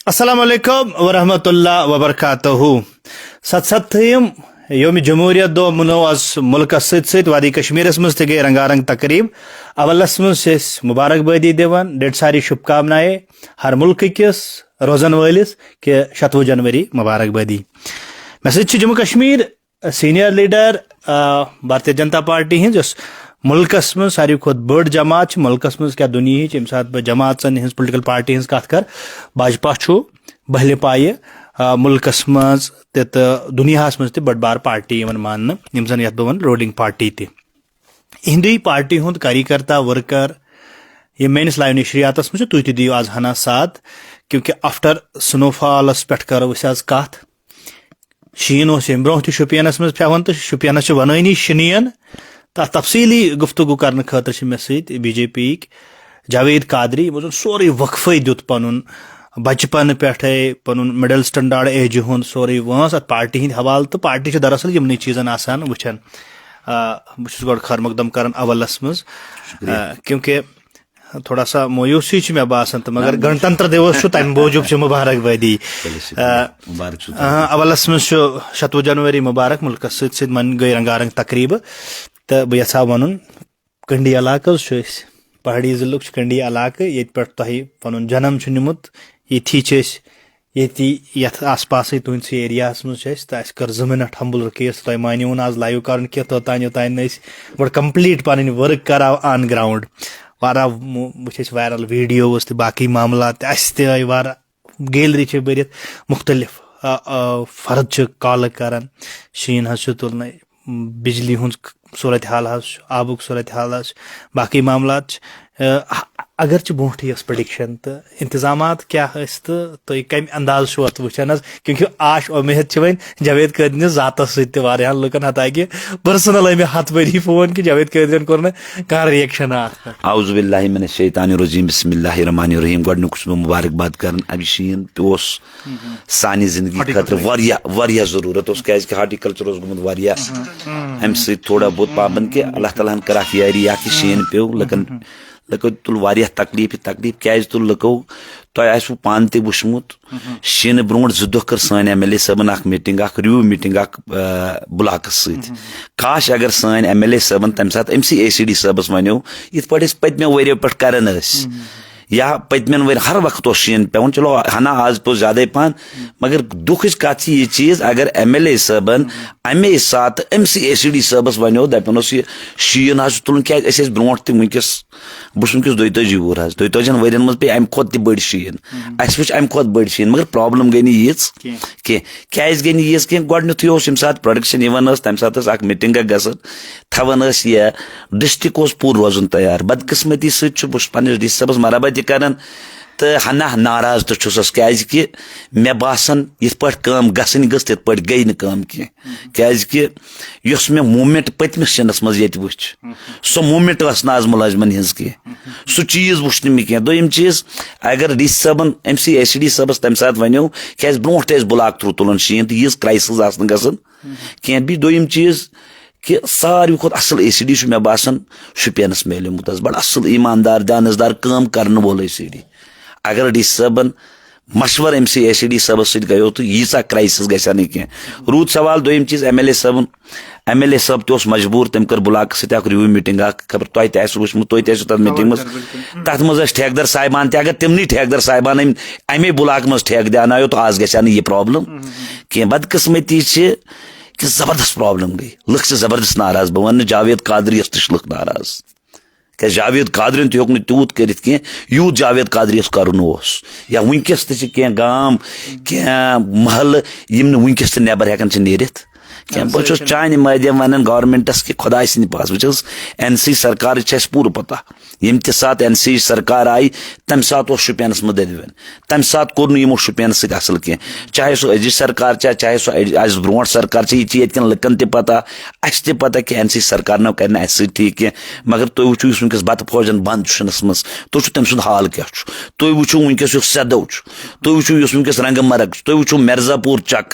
السلام علیکم ورحمۃ اللہ وبرکاتہ 77 یوم جمہوریت دہ منو آز ملکس ست وادی کشمیرس مز تہ گئی رنگا رنگ تقریب اولس مز مبارکبادی دان ڈیڈ ساری شبھ کامنائے ہر ملک کس روزن ولس کہ 26 جنوری مبارکبادی مے ست Jammu Kashmir senior leader Bharatiya Janata party his milks مز ساروی کھت بڑ جماعت ملکس مز کیا دنیا یم سات بہ جماعتن ہز پولیٹیکل پارٹی ہز کت کر بھاجپا بہلہِ پایہ ملکس مز تو دنیا مز تہ بڑ بار پارٹی مان یم زن یتھ بہ ون رولنگ پارٹی تہ ہندی پارٹی ہند کاریکرتا ورکر یہ میانس لائیو نشریاتس مجھ تھی دیو آز ہنا ساتھ کیونکہ آفٹر سنو فالس پہ کرو اس کت شین اس برو تہ شوپینس مز پیوان تو شوپینس ونانی شنین تفصیلی گفتگو کرنے خاطر مے ست بی جے پی جاوید قادری یمو زن سورے وقفے دیت پن بچپن پہ پن مڈل سٹنڈارڈ ایج ہند سورے وانس ات پارٹی ہند حوالہ تو پارٹی دراصل یمن چیزن آسان وچھان بہت گۄڈٕ خیر مقدم کران اولس مز کیونکہ تھوڑا سا مویوسی مے باسان تو مگر گنتنتر دیوس تمہ موجوب مبارکبادی اولس مز 26 جنوری مبارک ملکس ست من گئی رنگا رنگ تقریب تو بہ یژھا ون کنڈی علاقہ پہاڑی ضلع کنڈی علاقہ یت پہ تہ پن جنم نمت یتی یت آس پاس تہندس ایریاہس مز تو اس کر 2 منٹ ہمبل رکیس تہ مانیون آز لائیو کرن کی توتان گۄڈٕ کمپلیٹ پن ورک کراو آن گراؤنڈ واریاہ وچھ وائرل ویڈیوز تہ باقی معاملات تہ آئی واریاہ گیلری برتھ مختلف فرد کالہ کران شین حظ تلنے بجلی ہند صورت حال آبک صورت حال باقی معاملات اگرچہ برونٹھے یس پرڈکشن تو انتظامات کیا تو تھی کم انداز ات وچان کیونکہ آش امید ون جاوید قادری ذاتس ست لکن حتاکہ پرسنل آئی مے 7 ؤری فون کہ جاوید قادرین کور کھانا ریئیکشن اعوذ باللہ من الشیطان الرجیم بسم اللہ الرحمن الرحیم گۄڈنیُک چھُس بہٕ مبارکباد کران ابھی شیٖن پیوس سانہِ زندگی خٲطرٕ واریاہ ضروٗرت اوس کیازکہِ ہارٹیکلچر اوس گوٚمُت واریاہ امہِ سۭتۍ تھوڑا بہت پابند کہ اللہ تعالیٰ ہن کٔرکھ یٲری کہ شیٖن پیوٚو لُکو تُل واریاہ تکلیف کیازِ تُل لُکو تۄہہِ آسوٕ پانہٕ تہِ وٕچھمُت شیٖنہٕ برونٛٹھ 2 دۄہ کٔر سٲنۍ ایم ایل اے صٲبن اکھ میٖٹنگ اکھ رِوِو میٖٹنگ اکھ بُلاکس سۭتۍ کاش اگر سٲنۍ ایم ایل اے صٲبن تمہِ ساتہٕ أمۍ سی اے سی ڈی صٲبس ونیو یِتھ پٲٹھۍ أسۍ پٔتمیو ؤریو پٮ۪ٹھ کران ٲسۍ یا پٔتمٮ۪ن ؤرۍ ہر وقت اوس شیٖن پیوان چلو ہنا آز پیوٚو زیادے پہن مگر دُکھٕچ کتھ چھِ یہِ چیٖز اگر ایم ایل اے صٲبن امے ساتہٕ أمۍ سی اے سی ڈی صٲبس ونیو دپان اوس یہِ شیٖن حظ چھُ تُلُن کیازِ أسۍ ٲسۍ برونٛٹھ تہِ وٕنکیٚس بہٕ چھُس وٕنکیٚس 42 وُہُر حظ 42 ؤرین منٛز پیٚیہِ امہِ کھۄتہٕ تہِ بٔڑۍ شیٖن اَسہِ وٕچھ امہِ کھۄتہٕ بٔڑۍ شیٖن مگر پرابلم گٔے نہٕ یِژھ کینٛہہ کیازِ گٔے نہٕ یِژھ کینٛہہ گۄڈنیتھٕے اوس ییٚمہِ ساتہٕ پروڈکشن یِوان ٲس تمہِ ساتہٕ ٲس اکھ میٖٹنگ اکھ گژھان تھاوان ٲسۍ یہِ ڈسٹرک اوس پوٗرٕ روزُن تیار بدقسمتی سۭتۍ چھُ بہٕ چھُس پننس ڈی سی صٲبس مرحبا تہِ کران تو ہنا ناراض تہِ چھُسس کیازکہِ مےٚ باسان یِتھ پٲٹھۍ کٲم گژھٕنۍ گٔژھ تِتھ پٲٹھۍ گٔے نہٕ کٲم کینٛہہ کیازکہِ یۄس مےٚ موٗمینٹ پٔتمِس شِنس منٛز ییٚتہِ وٕچھ سۄ موٗمینٹ ٲس نہٕ آز مُلٲزمن ہٕنٛز کینٛہہ سُہ چیٖز وٕچھ نہٕ مےٚ کینٛہہ دوٚیِم چیٖز اگر ڈی سی صٲبن ایم سی اے سی ڈی صٲبس تمہِ ساتہٕ ونیو کیازِ برونٛٹھ تہِ ٲسۍ بُلاک تھروٗ تُلان شیٖن تہٕ یٖژ کرایسز آسہٕ نہٕ گژھان کینٛہہ بیٚیہِ دوٚیِم چیٖز کہ ساروی کھۄتہٕ اصل اے سی ڈی چھُ مےٚ باسان شُپینس میلیومُت حظ بڑٕ اصل ایماندار دیانتدار کٲم کرنہٕ وول اے سی ڈی اگر ڈی سی صٲبن مشور ایم سی اے سی ڈی صٲبس سۭتۍ گٔیو تہٕ ییٖژاہ کرایسز گژھِ ہا نہٕ کینٛہہ روٗد سوال دوٚیِم چیٖز ایم ایل اے صٲب تہِ اوس مجبوٗر تٔمۍ کٔر بُلاکس سۭتۍ اکھ رِوِو میٖٹنگ اکھ خبر تۄہہِ تہِ آسوٕ وٕچھمُت تُہۍ تہِ ٲسِو تتھ میٖٹنگ منٛز تتھ منٛز ٲسۍ ٹھیکدر صاحبان تہِ اگر تِمنٕے ٹھیکدر صاحبان امے بُلاک منٛز ٹھیکہٕ دیانایو تہٕ آز گژھِ ہا نہٕ یہِ پرابلم کینٛہہ بدقسمتی چھِ کہ زبردست پرابلم گٔے لُکھ چھِ زبردست ناراض بہٕ ونہٕ نہٕ جاوید قادریَس تہِ چھِ لُکھ ناراض کیازِ جاوید قادرین تہِ ہیوٚک نہٕ تیوٗت کٔرِتھ کینٛہہ یوٗت جاوید قادریَس کرُن اوس یا وٕنکیٚس تہِ چھِ کینٛہہ گام کینٛہہ محلہٕ یِم نہٕ وٕنکیٚس تہِ نٮ۪بر ہٮ۪کان چھِ نیٖرِتھ کینٛہہ بہٕ چھُس چانہِ مٲدِم ونان گورمنٹس کہِ خۄداے سٕنٛدِ پاس وٕچھ حظ این سی سرکارٕچ چھِ اَسہِ پوٗرٕ پتہ ییٚمہِ تہِ ساتہٕ این سی سرکار آیہِ تمہِ ساتہٕ اوس شُپینس منٛز دٔدوَن تمہِ ساتہٕ کوٚر نہٕ یِمو شُپینس سۭتۍ اصل کینٛہہ چاہے سۄ أزِچ سرکار چھا چاہے سۄ اَسہِ برونٛٹھ سرکار چھِ یہِ چھِ ییٚتہِ کٮ۪ن لُکن تہِ پتہ اَسہِ تہِ پتہ کہِ این سی سرکارنو کرِ نہٕ اَسہِ سۭتۍ ٹھیٖک کینٛہہ مگر تُہۍ وٕچھِو یُس وٕنکیٚس بتہٕ فوجن بنٛد چھُ شِنس منٛز تُہۍ وٕچھِو تٔمۍ سُنٛد حال کیاہ چھُ تُہۍ وٕچھِو وٕنکیٚس یُس سیدو چھُ تُہۍ وٕچھِو یُس وٕنکیٚس رنٛگہٕ مرگ چھُ تُہۍ وٕچھِو مرزا پوٗر چک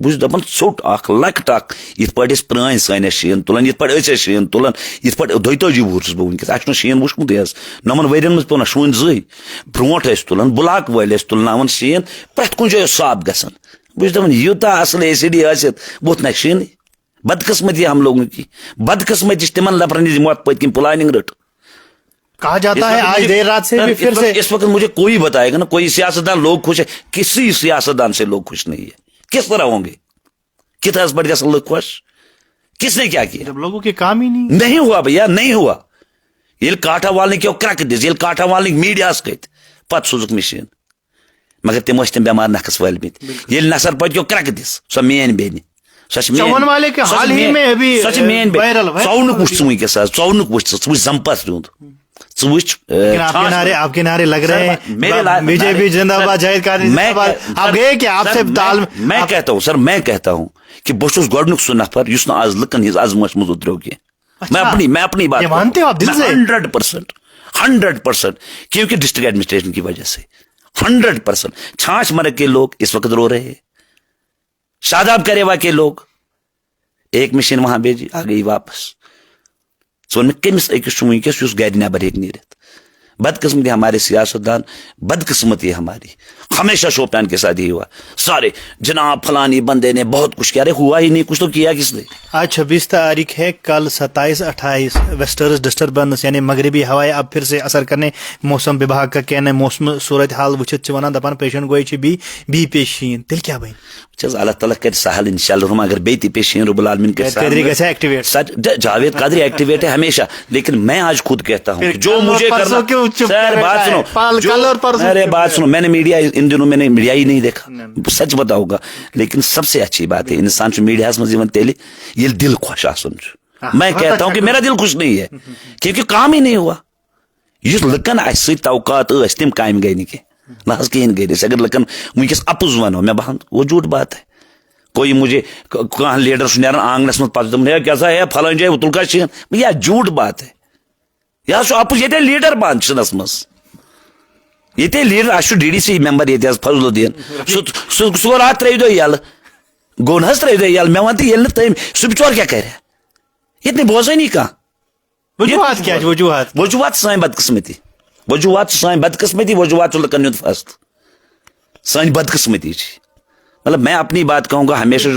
بہت دپان ژوٚٹ اکھ لۄکٕٹ اکھ یِتھ پٲٹھۍ أسۍ پرٛٲنۍ سٲنۍ ٲسۍ شیٖن تُلان یِتھ پٲٹھۍ أسۍ ٲسۍ شیٖن تُلان یِتھ پٲٹھۍ 32 وُہُر چھُس بہٕ وٕنکیٚس اَسہِ چھُنہٕ شیٖن وٕچھمُتٕے حظ نۄمن ؤرین منٛز پیوٚو نہ شوٗنۍ زٕے برونٛٹھ ٲسۍ تُلان بُلاک وٲلۍ ٲسۍ تُلناوان شیٖن پرٛٮ۪تھ کُنہِ جایہِ اوس صاف گژھان بہٕ چھُس دپان یوٗتاہ اصل ACD ٲسِتھ بہٕ ووٚتھ نہ شیٖنٕے بدقسمتی ہم لوگوں کی بدقسمتی تمن نفرن یِمو اتھ پٔتۍ کِنۍ پلاننگ رٔٹ کہا جاتا ہے آج دیر رات سے بھی پھر سے اس وقت مجھے کوئی بتائے گا نا کوئی سیاستدان لوگ خوش ہے کسی سیاستدان سے لوگ خوش نہیں ہے کس طرح ہوں گے کتنا بڑھ گیا لوگ خوش کس نے کیا کیا جب لوگوں کے کام ہی نہیں ہوا بھیا نہیں ہوا یل کاٹھا والن کیو کرک دس یل کاٹھا والن میڈیاس کت پت سوزک مشین مگر تم ٲسۍ تم بیمار نکھس وٲلمٕتۍ ییٚلہِ نثر پت کیو کرک دس سۄ میٲنۍ بیٚنہِ چمن والے کے حال ہی میں ابھی ژونُک وٕچھ ژٕ وٕنکیٚس حظ ژونُک وٕچھ ژٕ وٕچھ زمپس دیُن ژٕ وٕچھ آپ کے نعرے لگ رہے ہیں BJP زندہ باد جاوید قادری آپ گئے کہ آپ سے میں کہتا ہوں سر میں کہتا ہوں کہ بہٕ چھُس گۄڈنیُک سُہ نفر یُس نہٕ آز لُکن ہٕنٛز عظمت منٛز اُتریو کینٛہہ میں اپنی بات مانتے ہو آپ دل سے 100% کیونکہ ڈسٹرکٹ ایڈمنسٹریشن کی وجہ سے 100% چھانچ مرگ کے لوگ اس وقت رو رہے ہیں شاداب کریوا کے لوگ ایک مشین وہاں بھیجی آ گئی واپس ون کمس أکس چھُ وٕنکیٚس یُس گرِ نٮ۪بر ہیٚکہِ نیٖرِتھ بدقسمتی ہمارے سیاستدان بدقسمتی ہماری ہمیشہ شوپیان کے ساتھ ہی ہوا سارے جناب فلانی بندے نے بہت کچھ کیا ارے ہوا ہی نہیں کچھ تو کیا کس نے آج 26 تاریخ ہے کل 27-28 ویسٹرز ڈسٹربنس یعنی مغربی ہوائیں اب پھر سے اثر کرنے موسم وبھاگ کا کہنا ہے موسم صورتحال وچھت ونان دپان پیشن گوئی بی پیشین تیل کیا بھائی اللہ تعالیٰ کر سہل انشاءاللہ رحمان اگر بیتی پیشین رب العالمین جاوید قادری ایکٹیویٹ ہے ہمیشہ لیکن میں آج خود کہتا ہوں جو مجھے کرنا سر بات سنو ارے بات سنو میں نے میڈیا ان دنوں میں نے میڈیا ہی نہیں دیکھا سچ بتاؤں گا لیکن سب سے اچھی بات ہے انسان میڈیا من تیل یہ دل خوش آسن میں کہتا ہوں کہ میرا دل خوش نہیں ہے کیونکہ کام ہی نہیں ہوا یہ لکن اس توقعات تم کام گئی نہ نہ کہین گئی اگر لکن ونکس اپز ونو میں بہن وہ جھوٹ بات ہے کوئی مجھے کہاں لیڈر نیران آنگنس من پتہ دم کیا سا ہے فلان جائے تل کا شین یہ جھوٹ بات ہے یہ سو اپز یہ لیڈر بان شنس مس یہ لیڈر اس DDC ممبر یہ فضل الدین سہ رات 3 دہ یل گو نا 3 دہ یل میں ون تو یل تم سہ بچور کیا کر یہ بوزانی کھانا وجوہات سان بدقسمتی وجوہات سان بدقسمتی وجوہات لکن ہند فصل سان بدقسمتی مطلب میں اپنی بات کہوں گا ہمیشہ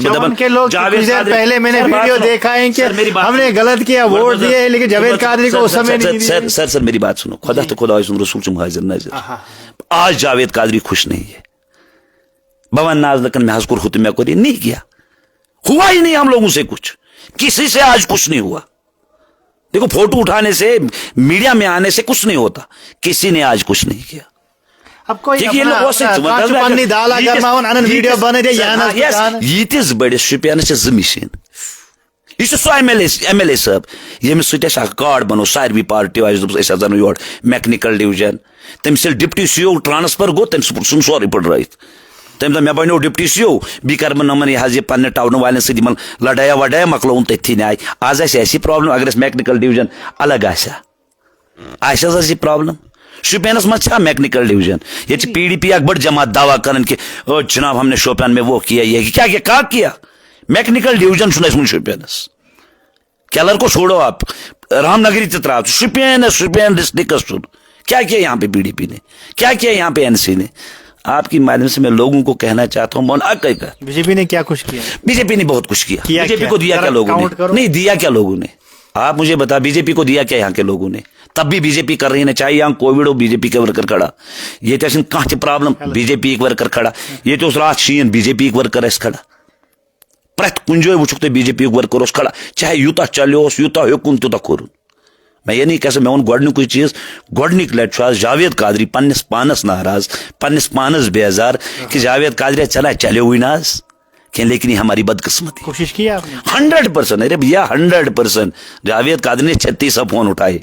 پہلے میں نے ویڈیو دیکھا ہے کہ ہم نے غلط کیا ووٹ دیے لیکن جاوید قادری کو اس سمے نہیں دیا سر میری بات سنو خدا تو خدا رسول سے حاضر ناظر آج جاوید قادری خوش نہیں ہے بون ناز لکن میں حض کور میں کوئی نہیں کیا ہوا ہی نہیں ہم لوگوں سے کچھ کسی سے آج کچھ نہیں ہوا دیکھو فوٹو اٹھانے سے میڈیا میں آنے سے کچھ نہیں ہوتا کسی نے آج کچھ نہیں کیا یتس بڑس شپینس 2 مشین یہ سہ ایم ایل اے صاحب یمس ست کارڈ بنو ساروی پارٹی اس انو یور میکنیکل ڈویژن تمس ڈپٹی CO ٹرانسفر گو تم سن سورے پڑرائت تم دہ مے بنو ڈپٹی CO بیٚیہِ کر بہٕ نمن یہ پنہ ٹاؤن والن سۭتۍ لڑایا وڑایا مکلون تتھی نیاے آز ایسی پرابلم اگر میکنیکل ڈویژن الگ آسہ پرابلم شپینس مجھا میکنیکل ڈویژن یہ PDP اک بڑ جماعت دعویٰ کرن کہ جناب ہم نے شوپیان میں وہ کیا یہ کیا کیا میکنیکل ڈویژن چھُنہٕ اَسہِ شوپینس کیلر کو چھوڑو آپ رام نگری تراؤ شپین ڈسٹرکٹ کیا یہاں پہ PDP نے کیا یہاں پہ NC نے آپ کی مادھیم سے میں لوگوں کو کہنا چاہتا ہوں BJP نے کیا کچھ کیا BJP نے بہت کچھ کیا BJP کو دیا کیا لوگوں نے نہیں دیا کیا لوگوں نے آپ مجھے بتا BJP کو دیا کیا یہاں کے لوگوں نے تب بھی BJP کر رہی ہے چاہے یہاں کووڈ ہو BJP کے ورکر کھڑا یہ کھانا پرابلم BJP ورکر کھڑا یہ رات شین BJP ورکر اس کھڑا پریت کن جائے وچک تو BJP ورکر اس کھڑا چاہے یوتا چلو یوتا ہیوکن تیوتا کورن میں یہ نہیں کہہ میں ون گۄڈنیُکُے چیز گۄڈنِک لٹہِ چھُ آز جاوید قادری پننس پانس ناراض پننس پانس بیزار کہ جاوید قادری چلیو نہ آز کہ لیکن یہ ہماری بدقسمتی کوشش کی آپ نے 100% ارے بھیا 100% جاوید قادری نے 36 فون اٹھائے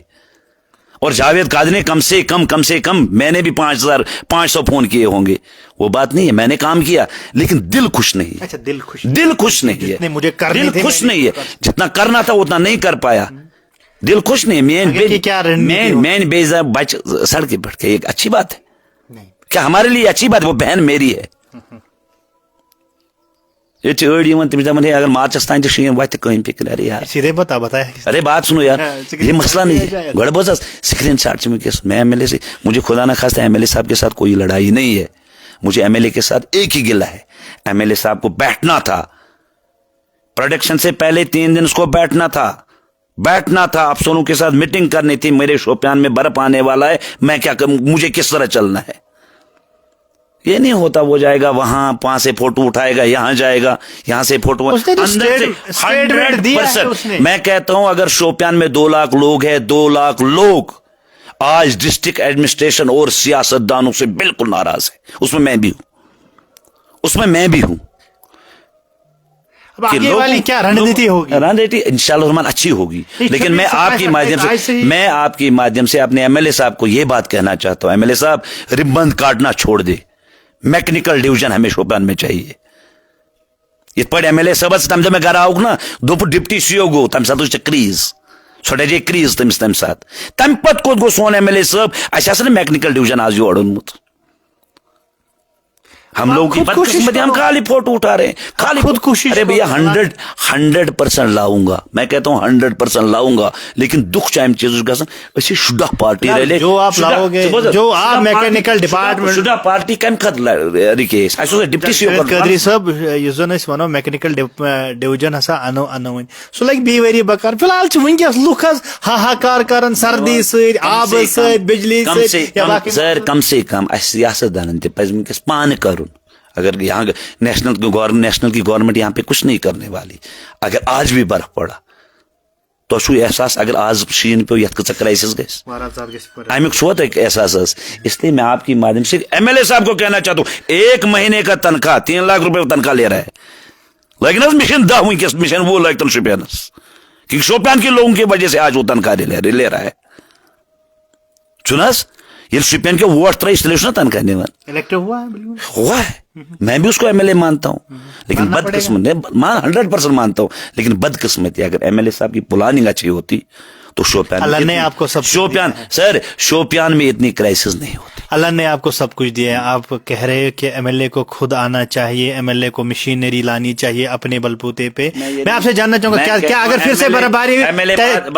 اور جاوید قادری نے کم سے کم میں نے بھی 500 فون کیے ہوں گے وہ بات نہیں ہے میں نے کام کیا لیکن دل خوش نہیں ہے دل خوش نہیں ہے دل خوش نہیں ہے جتنا کرنا تھا اتنا نہیں کر پایا دل خوش نہیں مین بیزا بچ سڑکیں پڑ کے ایک اچھی بات ہے کیا ہمارے لیے اچھی بات ہے وہ بہن میری ہے یہ أڑ تم دپان ہے اگر مارچس تان شین وتہ کہیں فکر ارے یار سیدھے بتایا ارے بات سنو یار یہ مسئلہ نہیں ہے گڑ بوز اسکرین شاٹ سے میں ایم ایل اے سے مجھے خدا نہ خواستہ ایم ایل اے صاحب کے ساتھ کوئی لڑائی نہیں ہے مجھے ایم ایل اے کے ساتھ ایک ہی گلہ ہے ایم ایل اے صاحب کو بیٹھنا تھا پروڈکشن سے پہلے 3 دن اس کو بیٹھنا تھا افسروں کے ساتھ میٹنگ کرنی تھی میرے شوپیان میں برف آنے والا ہے میں کیا مجھے کس طرح چلنا ہے یہ نہیں ہوتا وہ جائے گا وہاں سے فوٹو اٹھائے گا یہاں جائے گا یہاں سے فوٹو میں کہتا ہوں اگر شوپیان میں 2 لاکھ لوگ ہیں 2 لاکھ لوگ آج ڈسٹرکٹ ایڈمنسٹریشن اور سیاست دانوں سے بالکل ناراض ہے اس میں میں بھی ہوں کیا رننیتی ہوگی رننیتی انشاءاللہ الرحمن اچھی ہوگی لیکن میں آپ کی مادھیم سے اپنے ایم ایل اے صاحب کو یہ بات کہنا چاہتا ہوں ایم ایل اے صاحب ربند کاٹنا چھوڑ دے میکنیکل ڈویژن ہمیں شوپیان میں چاہیے یہ پڑ ایم ایل اے صاحب تم میں گھر آؤک نا دوپ ڈپٹی سی او گو تم سات کریز سو ڈے کریز تمس تم سات تم پت کوت گو سون ایم ایل اے صاحب اچھا میکنیکل ڈویژن آج یور اونمت ہم لوگ کی بدقسمتی ہم خالی فوٹو اٹھا رہے ہیں خالی خود کوشش ارے بھیا 100% لاؤں گا میں کہتا ہوں 100% لاؤں گا لیکن دکھ چاہم چیز گژھن اسی شدہ پارٹی رہے جو آپ لاؤ گے جو آپ میکینیکل ڈپارٹمنٹ شدہ پارٹی کم خط رکیس ڈپٹی سی او قادری صاحب اس زن اس ونو میکینیکل ڈویژن ہسا انو سو لگ بی وری بکار فی الحال ونکس لوک ہاہاکار کران سردی ست آب ست بجلی سر کم سے کم سیاست دانن تہ پز ونکس پان کرن اگر یہاں نیشنل کی گورنمنٹ یہاں پہ کچھ نہیں کرنے والی اگر آج بھی برف پڑا تو شو احساس اگر آج شین پہ یت کچھ کرائسس گیس امیک چھو ایک احساس اس لیے میں آپ کی مادھیم سے ایم ایل اے صاحب کو کہنا چاہتا ہوں 1 مہینے کا تنخواہ 3 لاکھ روپے تنخواہ لے رہا ہے لیکن مشن 10 ونکس مشن وہ لگتا شوپیانس کیونکہ شوپیان کے لوگوں کی وجہ سے آج وہ تنخواہ لے رہا ہے چنس یہ شوپیان کے ووٹ ترا اس لیے تنخواہ نہیں ہوا ہے میں بھی اس کو ایم ایل اے مانتا ہوں لیکن بدقسمت 100% مانتا ہوں لیکن بدقسمتی اگر ایم ایل اے صاحب کی پلاننگ اچھی ہوتی تو شوپیان نے آپ کو سب شوپیان میں اتنی کرائسس نہیں ہوتی اللہ نے آپ کو سب کچھ دیا ہے آپ کہہ رہے کہ ایم ایل اے کو خود آنا چاہیے ایم ایل اے کو مشینری لانی چاہیے اپنے بلبوتے پہ میں آپ سے جاننا چاہوں گا کیا اگر پھر سے برفباری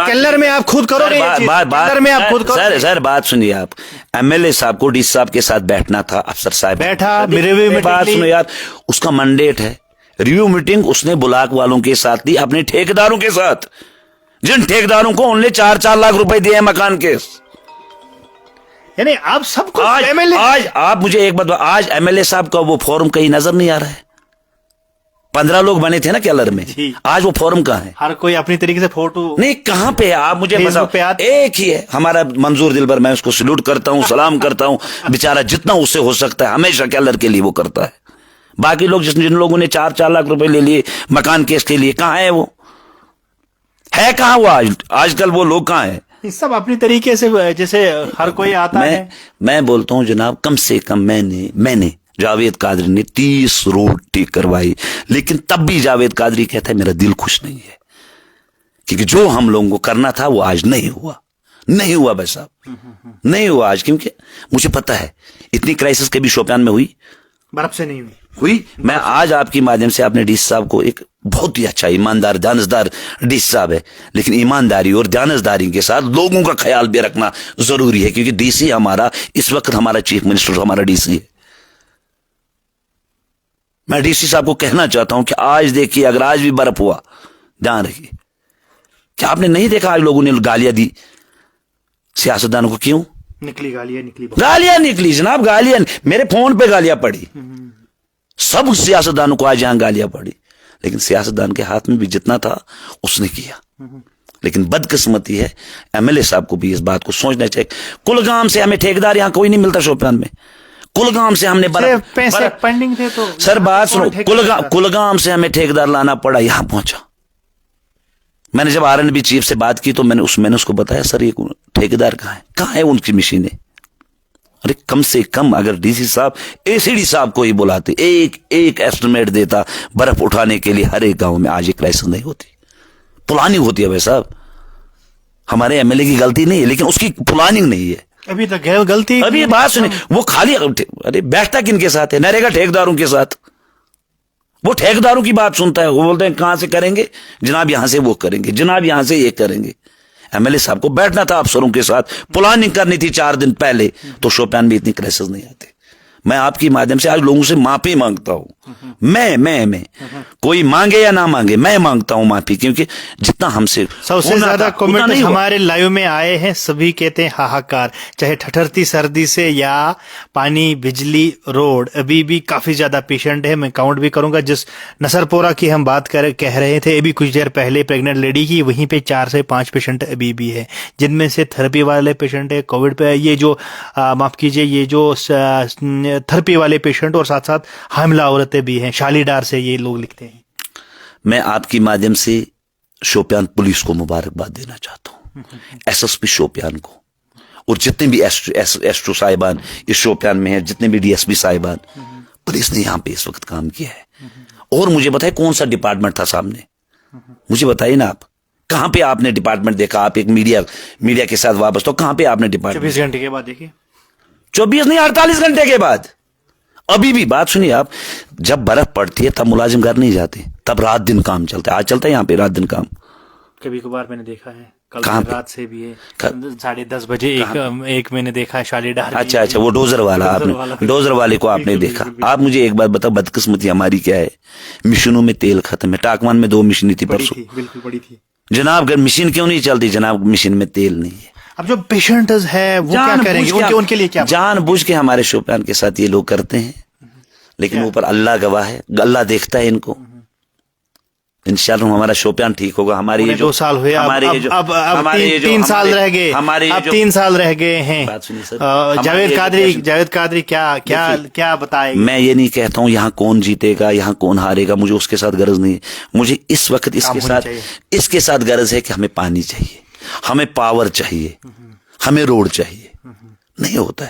کیلر میں آپ خود کرو گے سر بات سنیے آپ ایم ایل اے صاحب کو ڈی سب کے ساتھ بیٹھنا تھا افسر صاحب بیٹھا بات سنو یار اس کا منڈیٹ ہے ریویو میٹنگ اس نے بلاک والوں کے ساتھ لی اپنے ٹھیکیداروں کے ساتھ جن ٹھیکیداروں کو انہوں نے 4 لاکھ روپے دیے مکان کے یعنی آپ سب کو آج آپ مجھے ایک بات آج ایم ایل اے صاحب کا وہ فورم کہیں نظر نہیں آ رہا ہے 15 لوگ بنے تھے نا کیلر میں آج وہ فورم کہاں ہے ہر کوئی اپنی طریقے سے فوٹو نہیں کہاں پہ ہے آپ مجھے بتاؤ ایک ہی ہے ہمارا منظور دلبر میں اس کو سلوٹ کرتا ہوں سلام کرتا ہوں بیچارہ جتنا اس سے ہو سکتا ہے ہمیشہ کیلر کے لیے وہ کرتا ہے باقی لوگ جن لوگوں نے 4 لاکھ روپے لے لیے مکان کیس کے لیے کہاں ہے وہ ہے کہاں وہ آج کل وہ لوگ کہاں ہیں سب اپنی طریقے سے جیسے ہر کوئی آتا ہے میں بولتا ہوں جناب کم سے کم میں نے جاوید قادری نے 30 روڈ ٹھیک کروائی لیکن تب بھی جاوید قادری کہتا ہے میرا دل خوش نہیں ہے کیونکہ جو ہم لوگوں کو کرنا تھا وہ آج نہیں ہوا بھائی صاحب نہیں ہوا آج کیونکہ مجھے پتا ہے اتنی کرائسس کبھی شوپیان میں ہوئی برف سے نہیں ہوئی میں آج آپ کی مادھیم سے اپنے ڈی سی صاحب کو ایک بہت ہی اچھا ایماندار دیانتدار ڈی سی صاحب ہے لیکن ایمانداری اور دیانتداری کے ساتھ لوگوں کا خیال بھی رکھنا ضروری ہے کیونکہ ڈی سی ہمارا اس وقت ہمارا چیف منسٹر ہمارا ڈی سی ہے میں ڈی سی صاحب کو کہنا چاہتا ہوں کہ آج دیکھیے اگر آج بھی برف ہوا دھیان رکھیے کیا آپ نے نہیں دیکھا آج لوگوں نے گالیاں دی سیاستدانوں کو کیوں گالیاں نکلی جناب گالیاں میرے فون پہ گالیاں پڑی سب سیاستدانوں کو آج یہاں گالیاں پڑی لیکن سیاستدان کے ہاتھ میں بھی جتنا تھا اس نے کیا لیکن بدقسمتی ہے ایم ایل اے صاحب کو بھی اس بات کو سوچنا چاہیے کلگام سے ہمیں ٹھیکیدار یہاں کوئی نہیں ملتا شوپیان میں کلگام سے ہم نے پیسے پینڈنگ تھے تو سر بات سنو کلگام سے ہمیں ٹھیکیدار لانا پڑا یہاں پہنچا میں نے جب آر این بی چیف سے بات کی تو میں نے اس کو بتایا سر یہ ٹھیکیدار کہاں ہے ان کی مشینیں ارے کم سے کم اگر ڈی سی صاحب اے سی ڈی صاحب کو ہی بلاتے ایک ایسٹیمیٹ دیتا برف اٹھانے کے لیے ہر ایک گاؤں میں آج ایک کرائسس نہیں ہوتی پلاننگ ہوتی ہے بھائی صاحب ہمارے ایم ایل اے کی غلطی نہیں ہے لیکن اس کی پلاننگ نہیں ہے ابھی تک غلطی ابھی بات سنیں وہ خالی ارے بیٹھتا کن کے ساتھ ہے نریگا ٹھیکیداروں کے ساتھ وہ ٹھیکیداروں کی بات سنتا ہے. وہ بولتے ہیں کہاں سے کریں گے جناب, یہاں سے وہ کریں گے جناب, یہاں سے یہ کریں گے. ایم ایل اے صاحب کو بیٹھنا تھا افسروں کے ساتھ, پلاننگ کرنی تھی 4 دن پہلے, تو شوپیان میں اتنی کرائسس نہیں آتے. میں آپ کی مادھیم سے آج لوگوں سے معافی مانگتا ہوں. میں کوئی مانگے یا نہ مانگے, میں مانگتا ہوں معافی, کیونکہ جتنا ہم سے سب سے زیادہ کمنٹ ہمارے لائیو میں آئے ہیں, سبھی کہتے ہیں ہاہاکار, چاہے ٹھٹھرتی سردی سے یا پانی, بجلی, روڈ, ابھی بھی کافی زیادہ پیشنٹ ہے. میں کاؤنٹ بھی کروں گا. جس نصر پورہ کی ہم بات کہہ رہے تھے ابھی کچھ دیر پہلے, پریگننٹ لیڈی کی, وہیں پہ 4 سے 5 پیشنٹ ابھی بھی ہے, جن میں سے تھراپی والے پیشنٹ ہے, کووڈ پہ یہ جو معاف کیجیے یہ جو تھراپی والے پیشنٹ اور ساتھ ساتھ حاملہ عورتیں بھی ہیں. شالی ڈار سے یہ لوگ لکھتے ہیں. میں آپ کی مادھیم سے شوپیان پولیس کو مبارکباد دینا چاہتا ہوں, ایس ایس پی شوپیان کو, اور جتنے بھی ایسٹو صاحبان اس شوپیان میں ہیں, جتنے بھی ڈی ایس پی صاحبان, پولیس نے یہاں پہ اس وقت کام کیا ہے. اور مجھے بتائے کون سا ڈپارٹمنٹ تھا سامنے, مجھے بتائیے نا, آپ کہاں پہ آپ نے ڈپارٹمنٹ دیکھا؟ آپ ایک میڈیا کے ساتھ وابستہ ہو, کہاں پہ آپ نے ڈپارٹمنٹ؟ 24 گھنٹے کے بعد دیکھیے, 24 نہیں 48 گھنٹے کے بعد. ابھی بھی بات سنیے آپ, جب برف پڑتی ہے تب ملازم گھر نہیں جاتے, تب رات دن کام چلتا ہے. آج چلتا ہے یہاں پہ رات دن کام؟ کبھی کبھار میں نے دیکھا ہے, کل رات سے بھی ہے, 10:30 بجے ایک میں نے دیکھا ہے شالی ڈار. اچھا وہ ڈوزر والا, آپ نے ڈوزر والے کو آپ نے دیکھا. آپ مجھے ایک بات بتاؤ, بدقسمتی ہماری کیا ہے, مشینوں میں تیل ختم ہے. ٹاکمان میں 2 مشینیں تھی پرسوں, بالکل بڑی تھی جناب. اگر مشین کیوں نہیں چلتی جناب؟ مشین میں تیل نہیں ہے. اب جو پیشنٹس ہے وہ کیا کریں گے, ان کے لیے کیا؟ جان بوجھ کے ہمارے شوپیان کے ساتھ یہ لوگ کرتے ہیں, لیکن اوپر اللہ گواہ ہے, اللہ دیکھتا ہے ان کو. انشاءاللہ ہمارا شوپیان ٹھیک ہوگا. ہمارے یہ 2 سال ہوئے, اب 3 سال رہ گئے, اب 3 سال رہ گئے ہیں. جاوید قادری کیا بتائے؟ میں یہ نہیں کہتا ہوں یہاں کون جیتے گا, یہاں کون ہارے گا, مجھے اس کے ساتھ غرض نہیں ہے. مجھے اس وقت اس کے ساتھ غرض ہے کہ ہمیں پانی چاہیے, ہمیں پاور چاہیے, ہمیں روڈ چاہیے. نہیں ہوتا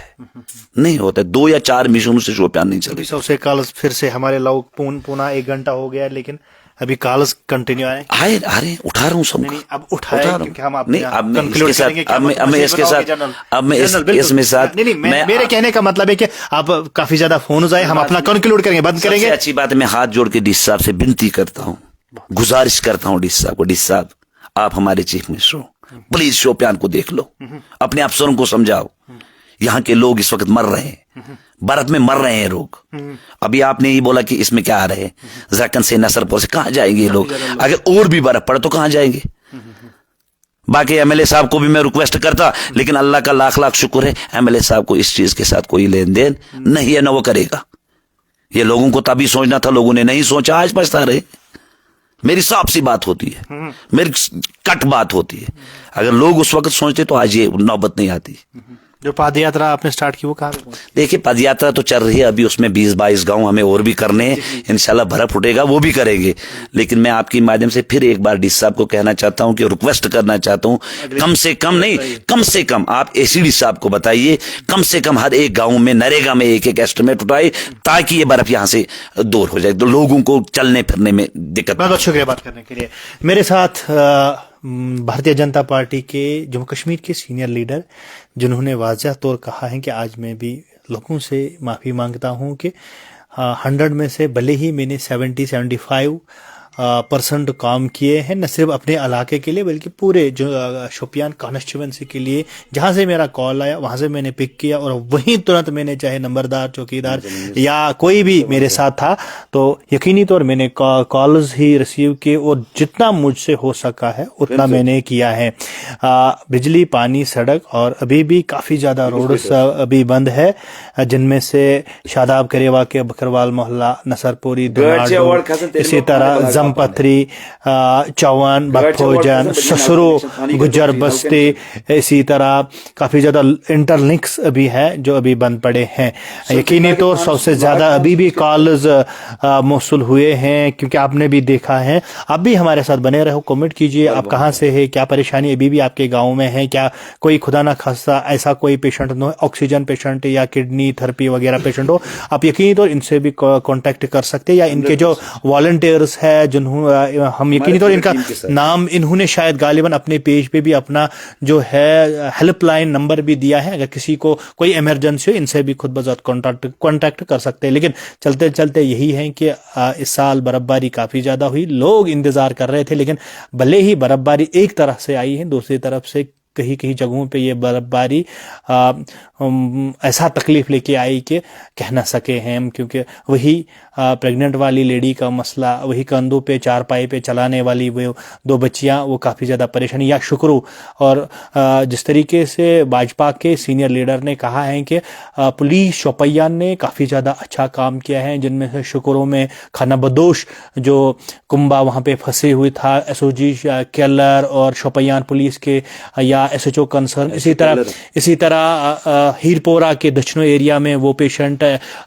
ہے 2 یا 4 مشینوں سے شوپیان نہیں چلے. سب سے کالز پھر سے ہمارے لوگ پونا 1 گھنٹہ ہو گیا, لیکن ابھی کالز کنٹینیو آئے اٹھا رہا ہوں سب. اب اٹھائے کیونکہ ہم میرے کہنے کا مطلب ہے کہ اب کافی زیادہ فونز آئے, ہم اپنا کنکلوڈ کریں گے, بند کریں گے. اچھی بات ہے, میں ہاتھ جوڑ کے ڈی صاحب سے بنتی کرتا ہوں, گزارش کرتا ہوں ڈی صاحب کو, ڈی صاحب آپ ہمارے chief minister who, please Shopian کو دیکھ لو, اپنے افسروں کو سمجھاؤ. یہاں کے لوگ اس وقت مر رہے ہیں, برف میں مر رہے ہیں لوگ. ابھی آپ نے یہ بولا کہ اس میں کیا آ رہے ہیں, زرکن سے نصر پور سے, کہاں جائیں گے یہ لوگ؟ اگر اور بھی برف پڑے تو کہاں جائیں گے؟ باقی ایم ایل اے صاحب کو بھی میں ریکویسٹ کرتا, لیکن اللہ کا لاکھ شکر ہے, ایم ایل اے صاحب کو اس چیز کے ساتھ کوئی لین دین نہیں ہے, نہ وہ کرے گا. یہ لوگوں کو تبھی سوچنا تھا, لوگوں نے نہیں سوچا, آج پچھتا رہے. میری صاف سی بات ہوتی ہے, میری کٹ بات ہوتی ہے. اگر لوگ اس وقت سوچتے تو آج یہ نوبت نہیں آتی. جو پاد یاترا آپ نے سٹارٹ کی وہ کہاں پہ؟ دیکھیے پد یاترا تو چل رہی ہے, ابھی اس میں 20-22 گاؤں ہمیں اور بھی کرنے ہیں, انشاءاللہ برف اٹھے گا وہ بھی کریں گے. لیکن میں آپ کی مادھیم سے پھر ایک بار ڈی صاحب کو کہنا چاہتا ہوں, کہ ریکویسٹ کرنا چاہتا ہوں, کم سے کم آپ اے سی ڈی صاحب کو بتائیے, کم سے کم ہر ایک گاؤں میں نریگا میں ایک ایسٹیمیٹ اٹھائے, تاکہ یہ برف یہاں سے دور ہو جائے, تو لوگوں کو چلنے پھرنے میں دقت. بہت شکریہ بات کرنے کے لیے. میرے ساتھ بھارتیہ جنتا پارٹی کے جموں کشمیر کے سینئر لیڈر, جنہوں نے واضح طور کہا ہے کہ آج میں بھی لوگوں سے معافی مانگتا ہوں کہ 100 میں سے بھلے ہی میں نے 70-75% کام کیے ہیں, نہ صرف اپنے علاقے کے لیے بلکہ پورے جو شوپیان کانسٹیچوئنسی کے لیے. جہاں سے میرا کال آیا وہاں سے میں نے پک کیا, اور وہیں ترنت میں نے, چاہے نمبردار, چوکیدار یا کوئی بھی میرے ساتھ تھا, تو یقینی طور میں نے کالز ہی ریسیو کیے, اور جتنا مجھ سے ہو سکا ہے اتنا میں نے کیا ہے. بجلی, پانی, سڑک, اور ابھی بھی کافی زیادہ روڈز ابھی بند ہے, جن میں سے شاداب کریوا کے بکروال محلہ, نصر پوری, دوناڈو, اسی طرح پتھری, چوان, بکھوجن, سسرو, گجر بستی, اسی طرح کافی زیادہ انٹر لنکس ابھی ہے جو ابھی بند پڑے ہیں. یقینی طور سب سے زیادہ ابھی بھی کالز موصول ہوئے ہیں, کیونکہ آپ نے بھی دیکھا ہے. آپ بھی ہمارے ساتھ بنے رہو, کمنٹ کیجئے آپ کہاں سے ہے, کیا پریشانی ابھی بھی آپ کے گاؤں میں ہے, کیا کوئی خدا نہ خاصہ ایسا کوئی پیشنٹ نہ, آکسیجن پیشنٹ یا کڈنی تھراپی وغیرہ پیشنٹ ہو, آپ یقینی طور ان سے بھی کانٹیکٹ کر سکتے, یا ان کے جو والنٹیئرز ہے ہم یقینی طور ان کا نام انہوں نے شاید غالباً اپنے پیج پہ بھی اپنا جو ہے ہیلپ لائن نمبر بھی دیا ہے، اگر کسی کو کوئی ایمرجنسی ہو ان سے بھی خود بذات کانٹیکٹ کر سکتے ہیں. لیکن چلتے چلتے یہی ہے کہ اس سال برف باری کافی زیادہ ہوئی، لوگ انتظار کر رہے تھے، لیکن بھلے ہی برف باری ایک طرح سے آئی ہے، دوسری طرف سے کہیں جگہوں پہ یہ برف باری ایسا تکلیف لے کے آئی کہ کہہ نہ سکے ہیں ہم، کیونکہ وہی پریگننٹ والی لیڈی کا مسئلہ، وہی کندھوں پہ چارپائی پہ چلانے والی وہ 2 بچیاں، وہ کافی زیادہ پریشانی یا شکرو. اور جس طریقے سے بھاجپا کے سینئر لیڈر نے کہا ہے کہ پولیس شوپیان نے کافی زیادہ اچھا کام کیا ہے، جن میں سے شکروں میں خانہ بدوش جو کنبا وہاں پہ پھنسے ہوئے تھا، ایس او جی کیلر اور شوپیان پولیس کے یا ایس ایچ او کنسرن، اسی طرح ہیر پورہ کے دچھنو ایریا میں وہ پیشنٹ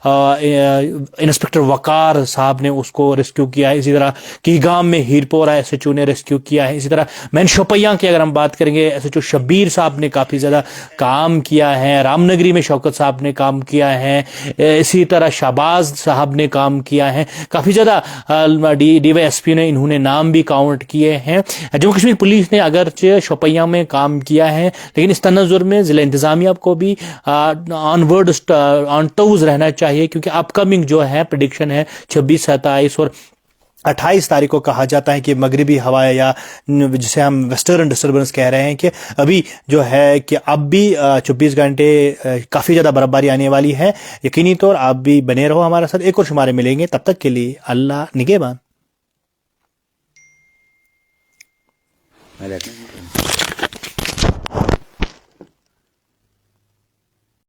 انسپکٹر وقار صاحب نے اس کو ریسکیو کیا ہے، اسی طرح کی گام میں ہیر پورہ ایس ایچ او نے ریسکیو کیا ہے، اسی طرح مین شوپیاں کی اگر ہم بات کریں گے ایس ایچ او شبیر صاحب نے کافی زیادہ کام کیا ہے، رام نگری میں شوکت صاحب نے کام کیا ہے، اسی طرح شہباز صاحب نے کام کیا ہے، کافی زیادہ ڈی وائی ایس پی نے انہوں نے نام بھی کاؤنٹ کیے ہیں. جموں کشمیر پولیس نے اگرچہ شوپیاں میں کام کیا ہے، لیکن اس تناظر میں ضلع انتظامیہ کو بھی آن ٹوز رہنا چاہیے، کیونکہ اپ کمنگ جو ہے پریڈکشن ہے 26، 27 اور 28 تاریخ کو کہا جاتا ہے کہ مغربی ہوائیں یا جسے ہم ویسٹرن ڈسٹربنس کہہ رہے ہیں کہ ابھی جو ہے کہ اب بھی 24 گھنٹے کافی زیادہ برف باری آنے والی ہے. یقینی طور آپ بھی بنے رہو ہمارے ساتھ، ایک اور شمارے ملیں گے، تب تک کے لیے اللہ نگہبان.